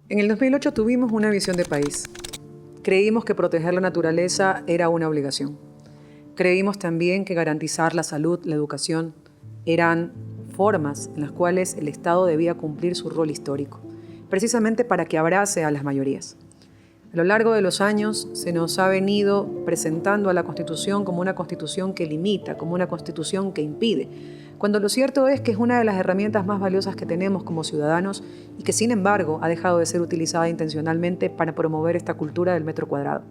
En el 2008 tuvimos una visión de país. Creímos que proteger la naturaleza era una obligación. Creímos también que garantizar la salud, la educación, eran formas en las cuales el Estado debía cumplir su rol histórico, precisamente para que abrace a las mayorías. A lo largo de los años se nos ha venido presentando a la Constitución como una Constitución que limita, como una Constitución que impide, cuando lo cierto es que es una de las herramientas más valiosas que tenemos como ciudadanos y que, sin embargo, ha dejado de ser utilizada intencionalmente para promover esta cultura del metro cuadrado.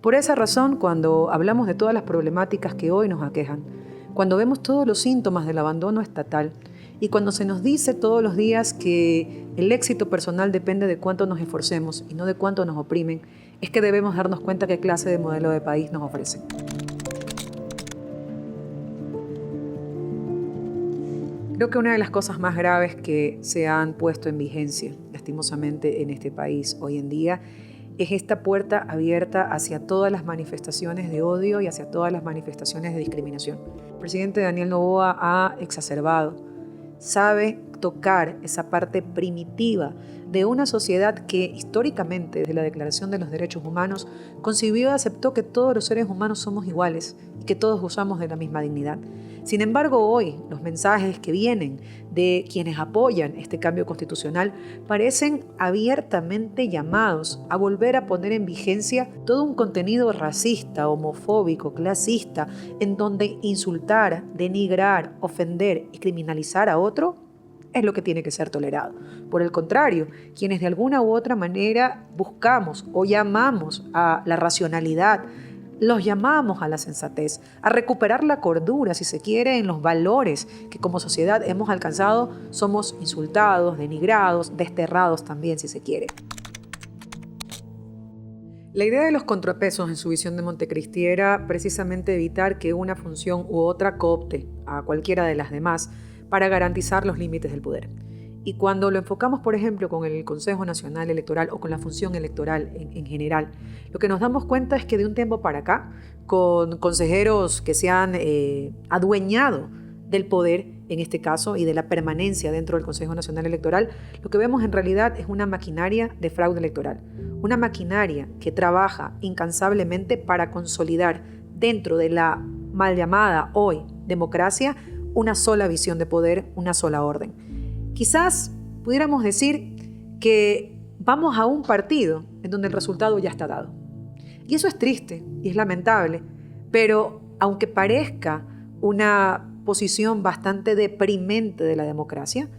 Por esa razón, cuando hablamos de todas las problemáticas que hoy nos aquejan, cuando vemos todos los síntomas del abandono estatal y cuando se nos dice todos los días que el éxito personal depende de cuánto nos esforcemos y no de cuánto nos oprimen, es que debemos darnos cuenta qué clase de modelo de país nos ofrecen. Creo que una de las cosas más graves que se han puesto en vigencia, lastimosamente, en este país hoy en día, es esta puerta abierta hacia todas las manifestaciones de odio y hacia todas las manifestaciones de discriminación. El presidente Daniel Noboa ha exacerbado, sabe tocar esa parte primitiva de una sociedad que históricamente, desde la Declaración de los Derechos Humanos, concibió y aceptó que todos los seres humanos somos iguales y que todos gozamos de la misma dignidad. Sin embargo, hoy los mensajes que vienen de quienes apoyan este cambio constitucional parecen abiertamente llamados a volver a poner en vigencia todo un contenido racista, homofóbico, clasista, en donde insultar, denigrar, ofender y criminalizar a otro es lo que tiene que ser tolerado. Por el contrario, quienes de alguna u otra manera buscamos o llamamos a la racionalidad, los llamamos a la sensatez, a recuperar la cordura, si se quiere, en los valores que como sociedad hemos alcanzado, somos insultados, denigrados, desterrados también, si se quiere. La idea de los contrapesos en su visión de Montecristi era precisamente evitar que una función u otra coopte a cualquiera de las demás para garantizar los límites del poder. Y cuando lo enfocamos, por ejemplo, con el Consejo Nacional Electoral o con la función electoral en general, lo que nos damos cuenta es que de un tiempo para acá, con consejeros que se han adueñado del poder, en este caso, y de la permanencia dentro del Consejo Nacional Electoral, lo que vemos en realidad es una maquinaria de fraude electoral, una maquinaria que trabaja incansablemente para consolidar dentro de la mal llamada hoy democracia una sola visión de poder, una sola orden. Quizás pudiéramos decir que vamos a un partido en donde el resultado ya está dado. Y eso es triste y es lamentable, pero aunque parezca una posición bastante deprimente de la democracia,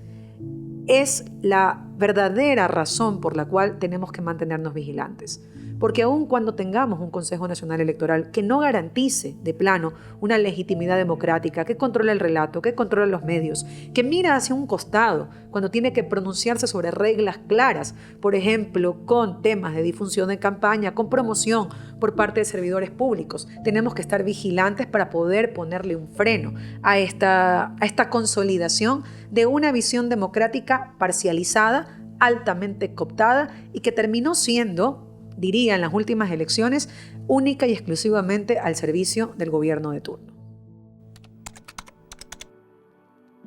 es la verdadera razón por la cual tenemos que mantenernos vigilantes. Porque aun cuando tengamos un Consejo Nacional Electoral que no garantice de plano una legitimidad democrática, que controla el relato, que controla los medios, que mira hacia un costado cuando tiene que pronunciarse sobre reglas claras, por ejemplo, con temas de difusión de campaña, con promoción por parte de servidores públicos, tenemos que estar vigilantes para poder ponerle un freno a esta consolidación de una visión democrática parcializada, altamente cooptada y que terminó siendo, diría en las últimas elecciones, única y exclusivamente al servicio del gobierno de turno.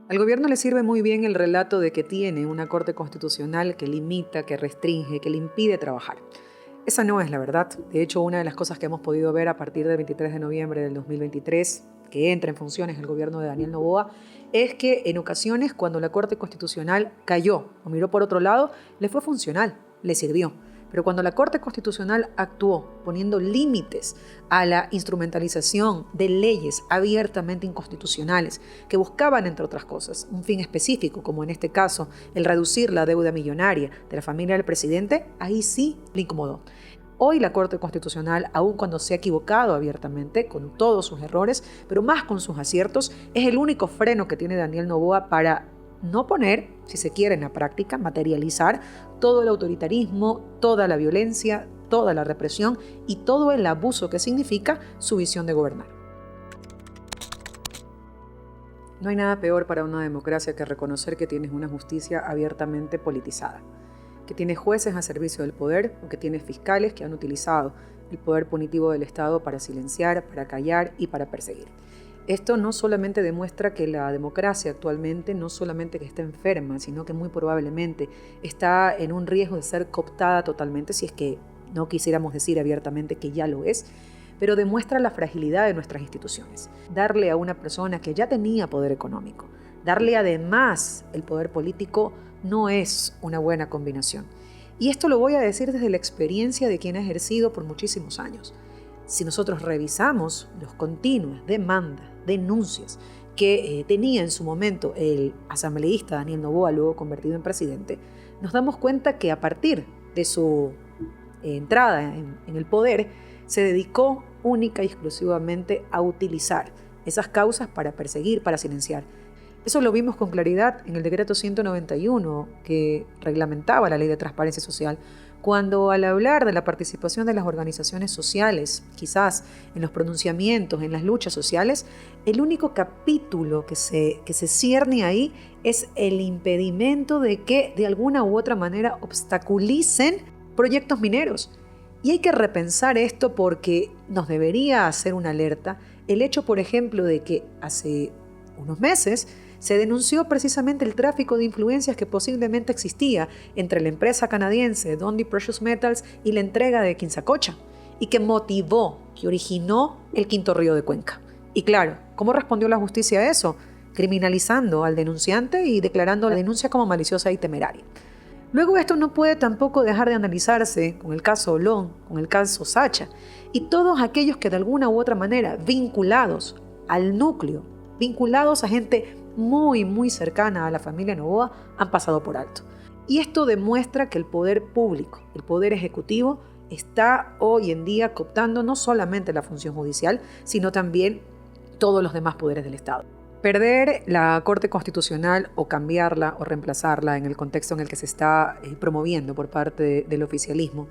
Al gobierno le sirve muy bien el relato de que tiene una Corte Constitucional que limita, que restringe, que le impide trabajar. Esa no es la verdad. De hecho, una de las cosas que hemos podido ver a partir del 23 de noviembre del 2023, que entra en funciones el gobierno de Daniel Noboa, es que en ocasiones cuando la Corte Constitucional cayó o miró por otro lado, le fue funcional, le sirvió. Pero cuando la Corte Constitucional actuó poniendo límites a la instrumentalización de leyes abiertamente inconstitucionales que buscaban, entre otras cosas, un fin específico, como en este caso el reducir la deuda millonaria de la familia del presidente, ahí sí le incomodó. Hoy la Corte Constitucional, aun cuando se ha equivocado abiertamente, con todos sus errores, pero más con sus aciertos, es el único freno que tiene Daniel Noboa para no poner, si se quiere en la práctica, materializar todo el autoritarismo, toda la violencia, toda la represión y todo el abuso que significa su visión de gobernar. No hay nada peor para una democracia que reconocer que tienes una justicia abiertamente politizada, que tienes jueces a servicio del poder o que tienes fiscales que han utilizado el poder punitivo del Estado para silenciar, para callar y para perseguir. Esto no solamente demuestra que la democracia actualmente no solamente que está enferma, sino que muy probablemente está en un riesgo de ser cooptada totalmente, si es que no quisiéramos decir abiertamente que ya lo es, pero demuestra la fragilidad de nuestras instituciones. Darle a una persona que ya tenía poder económico, darle además el poder político, no es una buena combinación. Y esto lo voy a decir desde la experiencia de quien ha ejercido por muchísimos años. Si nosotros revisamos los continuas demandas, denuncias que tenía en su momento el asambleísta Daniel Noboa, luego convertido en presidente, nos damos cuenta que a partir de su entrada en el poder, se dedicó única y exclusivamente a utilizar esas causas para perseguir, para silenciar. Eso lo vimos con claridad en el decreto 191 que reglamentaba la Ley de Transparencia Social, cuando al hablar de la participación de las organizaciones sociales, quizás en los pronunciamientos, en las luchas sociales, el único capítulo que se cierne ahí es el impedimento de que de alguna u otra manera obstaculicen proyectos mineros. Y hay que repensar esto porque nos debería hacer una alerta el hecho, por ejemplo, de que hace unos meses se denunció precisamente el tráfico de influencias que posiblemente existía entre la empresa canadiense Dundee Precious Metals y la entrega de Quinzacocha, y que motivó, que originó el Quinto Río de Cuenca. Y claro, ¿cómo respondió la justicia a eso? Criminalizando al denunciante y declarando la denuncia como maliciosa y temeraria. Luego esto no puede tampoco dejar de analizarse con el caso Olón, con el caso Sacha, y todos aquellos que de alguna u otra manera vinculados al núcleo, vinculados a gente muy cercana a la familia Noboa, han pasado por alto. Y esto demuestra que el poder público, el poder ejecutivo, está hoy en día cooptando no solamente la función judicial, sino también todos los demás poderes del Estado. Perder la Corte Constitucional o cambiarla o reemplazarla en el contexto en el que se está promoviendo por parte del oficialismo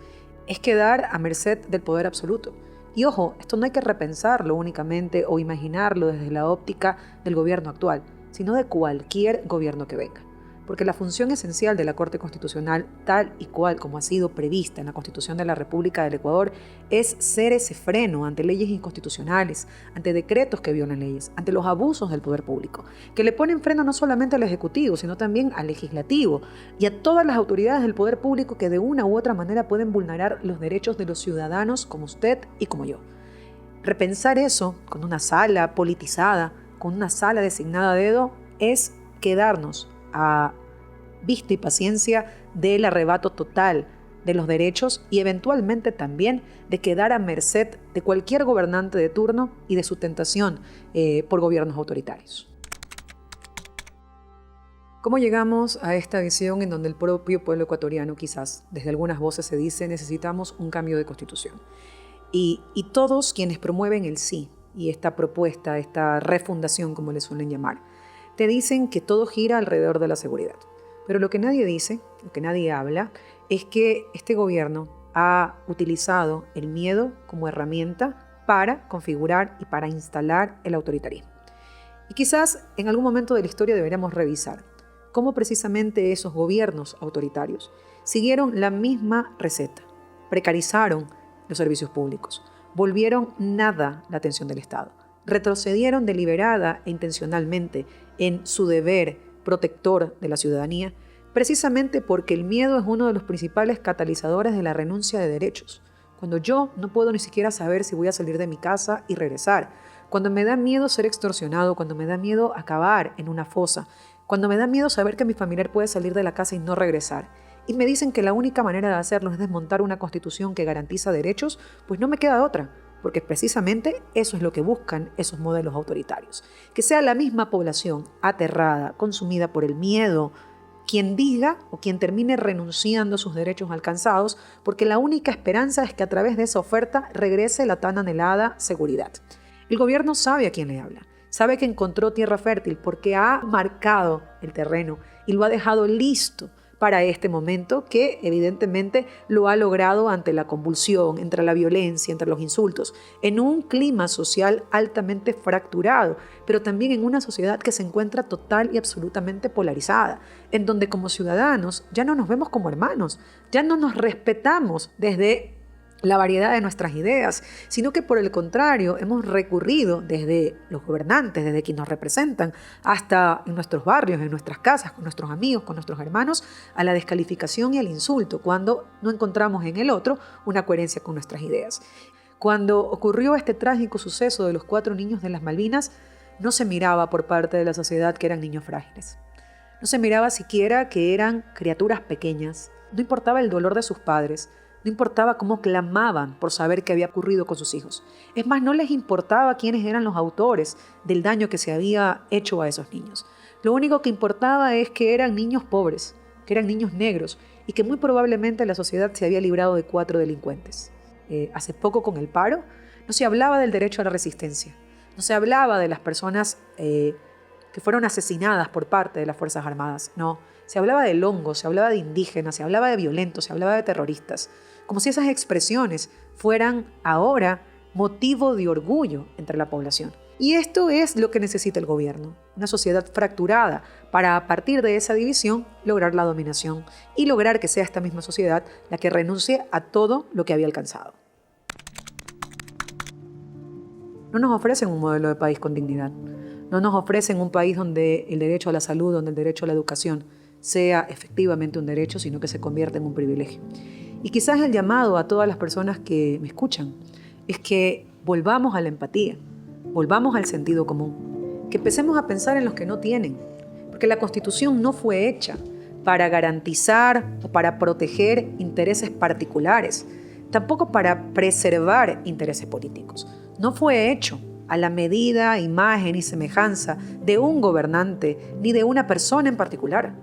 es quedar a merced del poder absoluto. Y ojo, esto no hay que repensarlo únicamente o imaginarlo desde la óptica del gobierno actual, sino de cualquier gobierno que venga. Porque la función esencial de la Corte Constitucional, tal y cual como ha sido prevista en la Constitución de la República del Ecuador, es ser ese freno ante leyes inconstitucionales, ante decretos que violan leyes, ante los abusos del poder público, que le ponen freno no solamente al Ejecutivo, sino también al Legislativo y a todas las autoridades del poder público que de una u otra manera pueden vulnerar los derechos de los ciudadanos como usted y como yo. Repensar eso con una sala politizada, con una sala designada a dedo, es quedarnos a vista y paciencia del arrebato total de los derechos y eventualmente también de quedar a merced de cualquier gobernante de turno y de su tentación por gobiernos autoritarios. ¿Cómo llegamos a esta visión en donde el propio pueblo ecuatoriano, quizás desde algunas voces se dice, necesitamos un cambio de constitución? Y todos quienes promueven el sí y esta propuesta, esta refundación, como le suelen llamar, te dicen que todo gira alrededor de la seguridad. Pero lo que nadie dice, lo que nadie habla, es que este gobierno ha utilizado el miedo como herramienta para configurar y para instalar el autoritarismo. Y quizás en algún momento de la historia deberíamos revisar cómo precisamente esos gobiernos autoritarios siguieron la misma receta, precarizaron los servicios públicos, volvieron nada la atención del Estado, retrocedieron deliberada e intencionalmente en su deber protector de la ciudadanía, precisamente porque el miedo es uno de los principales catalizadores de la renuncia de derechos. Cuando yo no puedo ni siquiera saber si voy a salir de mi casa y regresar, cuando me da miedo ser extorsionado, cuando me da miedo acabar en una fosa, cuando me da miedo saber que mi familiar puede salir de la casa y no regresar, y me dicen que la única manera de hacerlo es desmontar una constitución que garantiza derechos, pues no me queda otra. Porque precisamente eso es lo que buscan esos modelos autoritarios. Que sea la misma población aterrada, consumida por el miedo, quien diga o quien termine renunciando a sus derechos alcanzados, porque la única esperanza es que a través de esa oferta regrese la tan anhelada seguridad. El gobierno sabe a quién le habla, sabe que encontró tierra fértil porque ha marcado el terreno y lo ha dejado listo para este momento que evidentemente lo ha logrado ante la convulsión, entre la violencia, entre los insultos, en un clima social altamente fracturado, pero también en una sociedad que se encuentra total y absolutamente polarizada, en donde como ciudadanos ya no nos vemos como hermanos, ya no nos respetamos desde la variedad de nuestras ideas, sino que por el contrario hemos recurrido desde los gobernantes, desde quienes nos representan, hasta en nuestros barrios, en nuestras casas, con nuestros amigos, con nuestros hermanos, a la descalificación y al insulto, cuando no encontramos en el otro una coherencia con nuestras ideas. Cuando ocurrió este trágico suceso de los 4 niños de las Malvinas, no se miraba por parte de la sociedad que eran niños frágiles. No se miraba siquiera que eran criaturas pequeñas. No importaba el dolor de sus padres. No importaba cómo clamaban por saber qué había ocurrido con sus hijos. Es más, no les importaba quiénes eran los autores del daño que se había hecho a esos niños. Lo único que importaba es que eran niños pobres, que eran niños negros y que muy probablemente la sociedad se había librado de 4 delincuentes. Hace poco con el paro no se hablaba del derecho a la resistencia. No se hablaba de las personas que fueron asesinadas por parte de las Fuerzas Armadas. No, se hablaba del hongo, se hablaba de indígenas, se hablaba de violentos, se hablaba de terroristas. Como si esas expresiones fueran ahora motivo de orgullo entre la población. Y esto es lo que necesita el gobierno, una sociedad fracturada para a partir de esa división lograr la dominación y lograr que sea esta misma sociedad la que renuncie a todo lo que había alcanzado. No nos ofrecen un modelo de país con dignidad. No nos ofrecen un país donde el derecho a la salud, donde el derecho a la educación sea efectivamente un derecho, sino que se convierta en un privilegio. Y quizás el llamado a todas las personas que me escuchan es que volvamos a la empatía, volvamos al sentido común, que empecemos a pensar en los que no tienen, porque la Constitución no fue hecha para garantizar o para proteger intereses particulares, tampoco para preservar intereses políticos. No fue hecho a la medida, imagen y semejanza de un gobernante ni de una persona en particular.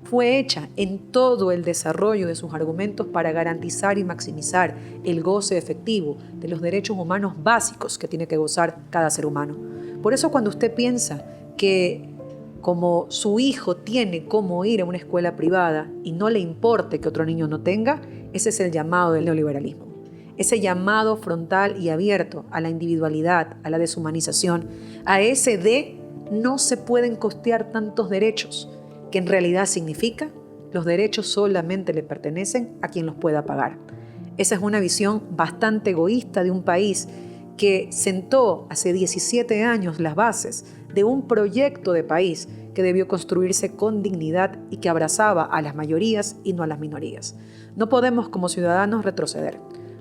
Fue hecha en todo el desarrollo de sus argumentos para garantizar y maximizar el goce efectivo de los derechos humanos básicos que tiene que gozar cada ser humano. Por eso cuando usted piensa que como su hijo tiene cómo ir a una escuela privada y no le importe que otro niño no tenga, ese es el llamado del neoliberalismo. Ese llamado frontal y abierto a la individualidad, a la deshumanización, a ese de no se pueden costear tantos derechos, que en realidad significa los derechos solamente le pertenecen a quien los pueda pagar. Esa es una visión bastante egoísta de un país que sentó hace 17 años las bases de un proyecto de país que debió construirse con dignidad y que abrazaba a las mayorías y no a las minorías. No podemos como ciudadanos retroceder.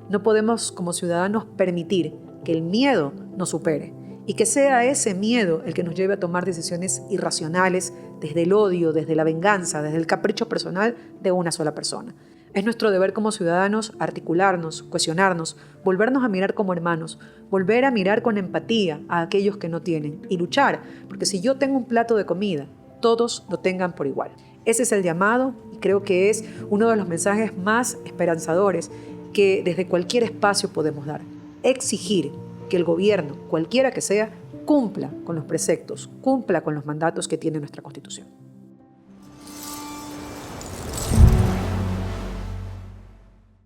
No podemos como ciudadanos permitir que el miedo nos supere y que sea ese miedo el que nos lleve a tomar decisiones irracionales desde el odio, desde la venganza, desde el capricho personal de una sola persona. Es nuestro deber como ciudadanos articularnos, cohesionarnos, volvernos a mirar como hermanos, volver a mirar con empatía a aquellos que no tienen y luchar, porque si yo tengo un plato de comida, todos lo tengan por igual. Ese es el llamado y creo que es uno de los mensajes más esperanzadores que desde cualquier espacio podemos dar. Exigir que el gobierno, cualquiera que sea, cumpla con los preceptos, cumpla con los mandatos que tiene nuestra Constitución.